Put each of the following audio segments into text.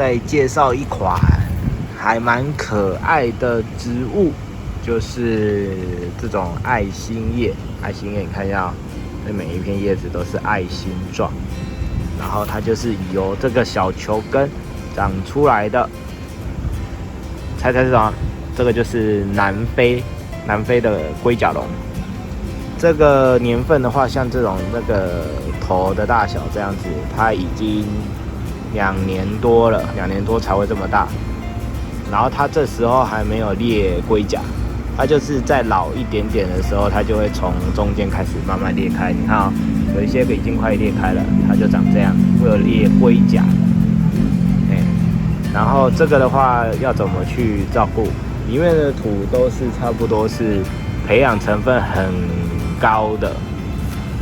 再介绍一款还蛮可爱的植物，就是这种爱心叶。爱心叶你看一下，这每一片叶子都是爱心状，然后它就是由这个小球根长出来的。猜是什么？这个就是南非的龟甲龙。这个年份的话，像这种那个头的大小这样子，它已经2年多了，2年多才会这么大。然后它这时候还没有裂龟甲，它就是在老一点点的时候，它就会从中间开始慢慢裂开。你看哦，有一些已经快裂开了，它就长这样，会有裂龟甲。然后这个的话要怎么去照顾？里面的土都是差不多是培养成分很高的，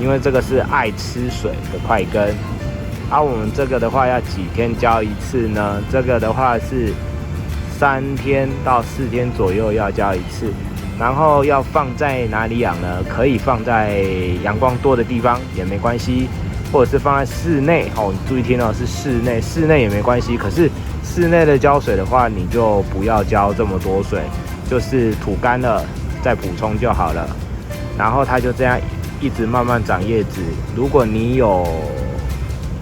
因为这个是爱吃水的块根。我们这个的话要几天浇一次呢？这个的话是3天到4天左右要浇一次。然后要放在哪里养呢？可以放在阳光多的地方也没关系，或者是放在室内。你注意听哦，是室内也没关系。可是室内的浇水的话，你就不要浇这么多水，就是土干了再补充就好了。然后它就这样一直慢慢长叶子。如果你有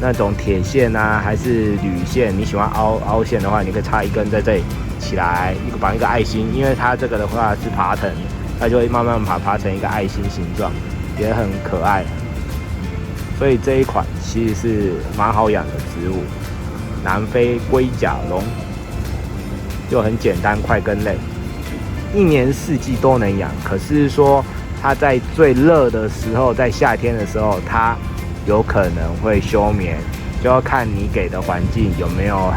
那种铁线啊，还是铝线，你喜欢凹线的话，你可以插一根在这里起来，绑一个爱心。因为它这个的话是爬藤，它就会慢慢爬成一个爱心形状，也很可爱。所以这一款其实是蛮好养的植物。南非龟甲龙就很简单，块根类，1年4季都能养。可是说它在最热的时候，在夏天的时候，它有可能会休眠，就要看你给的环境有没有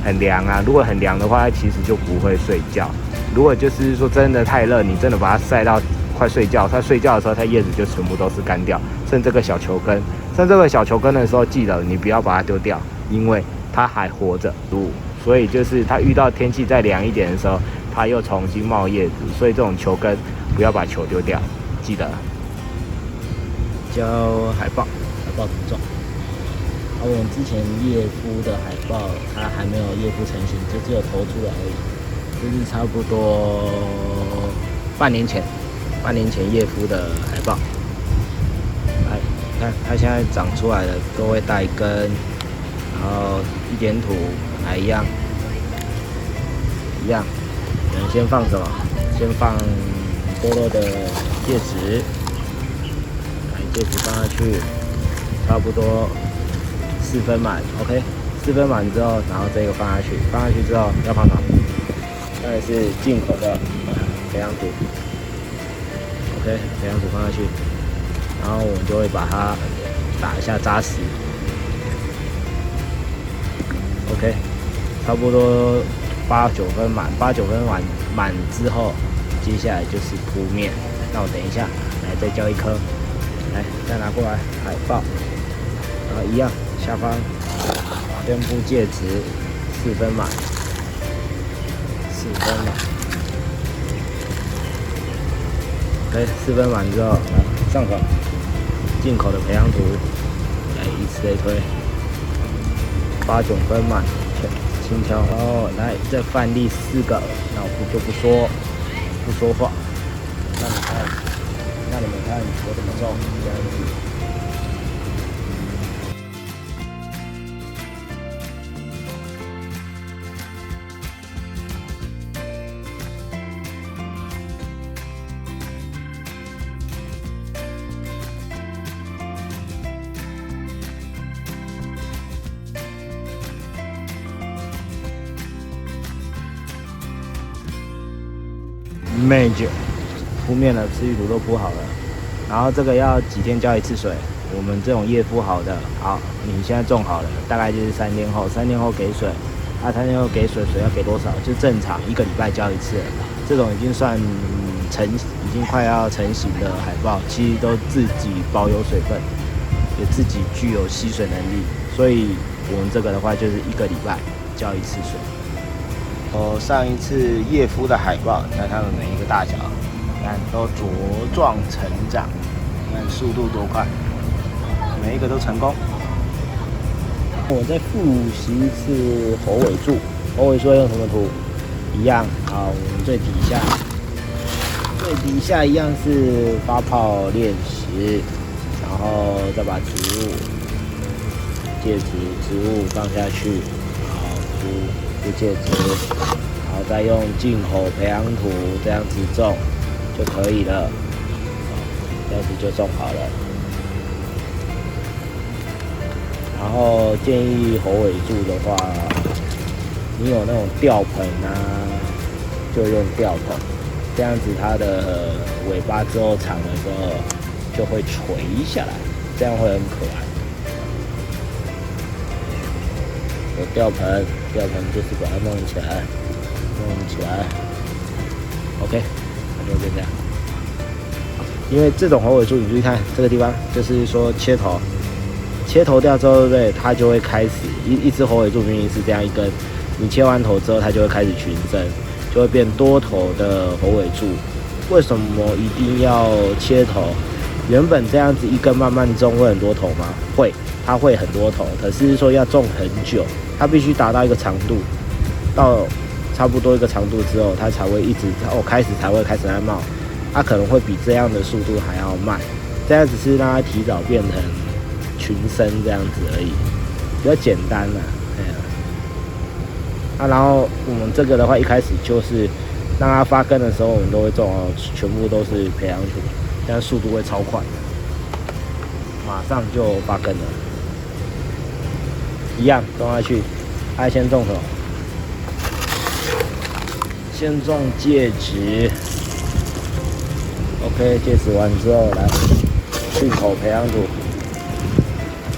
很凉啊。如果很凉的话，它其实就不会睡觉。如果就是说真的太热，你真的把它晒到快睡觉，它睡觉的时候，它叶子就全部都是干掉，剩这个小球根。剩这个小球根的时候，记得你不要把它丢掉，因为它还活着。所以就是它遇到天气再凉一点的时候，它又重新冒叶子。所以这种球根不要把球丢掉，记得。教海豹怎么种？我们之前叶孵的海豹，它还没有叶孵成型，就只有头出来而已。就是差不多半年前叶孵的海豹。看它现在长出来了，都会带根，然后一点土，还一样。我们先放什么？先放多肉的芥子，芥子放下去，差不多4分满 ，OK。4分满之后，然后这个放下去之后要放什么？当然是进口的培养土 ，OK， 培养土放下去。然后我们就会把它打一下扎实 ，OK， 差不多8、9分满满之后，接下来就是铺面。那我等一下来再浇一颗，来再拿过来海豹，然后一样下方先铺芥子4分满，OK， 4分满之后来上手。进口的培养土，来以此类推，8、9分满，轻敲，然后来再范例4个，那我就不说话，让你们看我怎么种，这样子。Major 铺面了，吃鱼土都铺好了，然后这个要几天浇一次水？我们这种叶孵好的，好，你现在种好了，大概就是3天后给水。3天后给水要给多少？就正常1个礼拜浇一次。这种已经算已经快要成型的海豹，其实都自己保有水分，也自己具有吸水能力，所以我们这个的话就是1个礼拜浇一次水。上一次叶孵的海豹，看它们每一个大小，看都茁壮成长，看速度多快，每一个都成功。我再复习一次猴尾柱。猴尾柱要用什么图？一样。好，我们最底下一样是发泡练习，然后再把戒指植物放下去，好，敷戒指，然后再用进口培养土这样子种就可以了。这样子就种好了。然后建议猴尾柱的话，你有那种吊盆啊，就用吊盆，这样子它的尾巴之后长了之后就会垂下来，这样会很可爱。有吊盆就是把它弄起来，OK， 那就这样。因为这种猴尾柱，你注意看这个地方，就是说切头掉之后，对不对？它就会开始一只猴尾柱明明是这样一根，你切完头之后，它就会开始群生，就会变多头的猴尾柱。为什么一定要切头？原本这样子一根慢慢种会很多头吗？会，它会很多头，可是说要种很久，它必须达到一个长度，到差不多一个长度之后，它才会一直才会开始在冒。它可能会比这样的速度还要慢，这样只是让它提早变成群生这样子而已，比较简单啦。然后我们这个的话，一开始就是让它发根的时候，我们都会种全部都是培养土，这样速度会超快，马上就发根了。一样种下去，还先种什么？先种戒指。OK， 戒指完之后，来进口培养土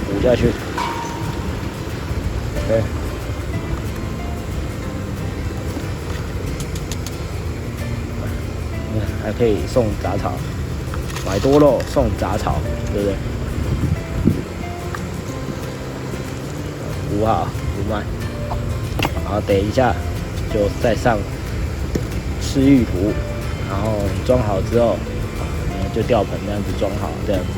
补下去。OK， 还可以送杂草，买多肉送杂草，对不对？补好补满，然后等一下就再上赤玉土，然后装好之后。就吊盆这样子装好，这样子，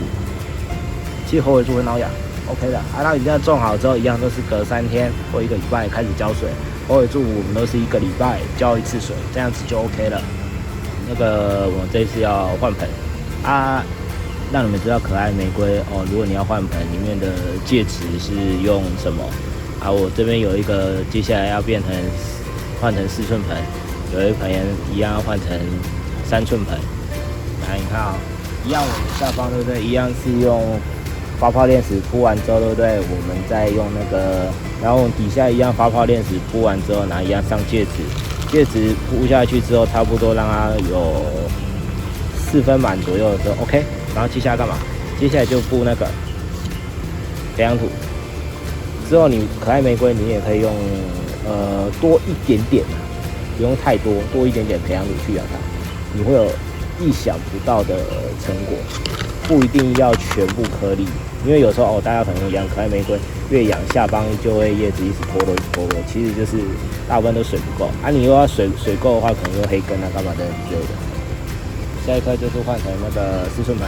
其实猴尾柱会挠痒 ，OK 的。那你这样种好之后，一样都是隔3天或1个礼拜开始浇水。猴尾柱我们都是1个礼拜浇1次水，这样子就 OK 了。那个我这次要换盆啊，让你们知道可爱玫瑰哦。如果你要换盆，里面的介质是用什么啊？我这边有一个，接下来要换成4寸盆，有一盆一样要换成3寸盆。来，你看啊，一样我们下方对不对？一样是用发泡链石铺完之后，对不对？我们再用那个，然后底下一样发泡链石铺完之后，然后一样上戒指铺下去之后，差不多让它有4分满左右的时候 ，OK。然后接下来干嘛？接下来就铺那个培养土。之后你可爱玫瑰，你也可以用多一点点，不用太多，多一点点培养土去养它，你会有意想不到的成果，不一定要全部颗粒，因为有时候大家可能养可爱玫瑰，越养下方就会叶子一直脱落，其实就是大部分都水不够啊。你又要水够的话，可能又黑根啊干嘛的之类的。下一颗就是换成那个4寸盆，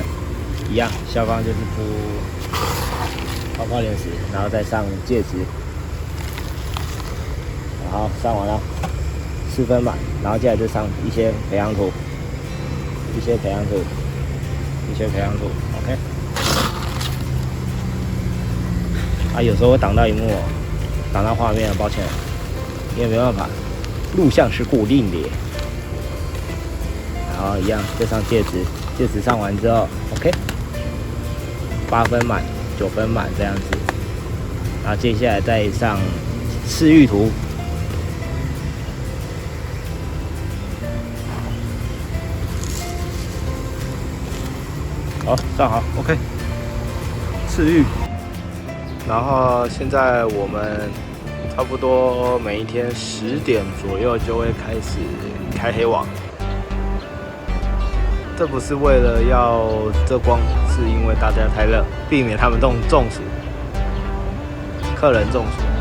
一样下方就是铺泡泡链石，然后再上戒指，然后上完了4分满，然后接下来就上一些培养土。一些培养土 ，OK。啊，有时候会挡到荧幕，挡到画面，抱歉，因为没办法，录像是固定的。然后一样，就上戒指上完之后 ，OK， 8分满、9分满这样子。然后接下来再上赤玉土。好，上好 ，OK。赤玉，然后现在我们差不多每一天10点左右就会开始开黑网。这不是为了要遮光，是因为大家太热，避免他们中暑，客人中暑。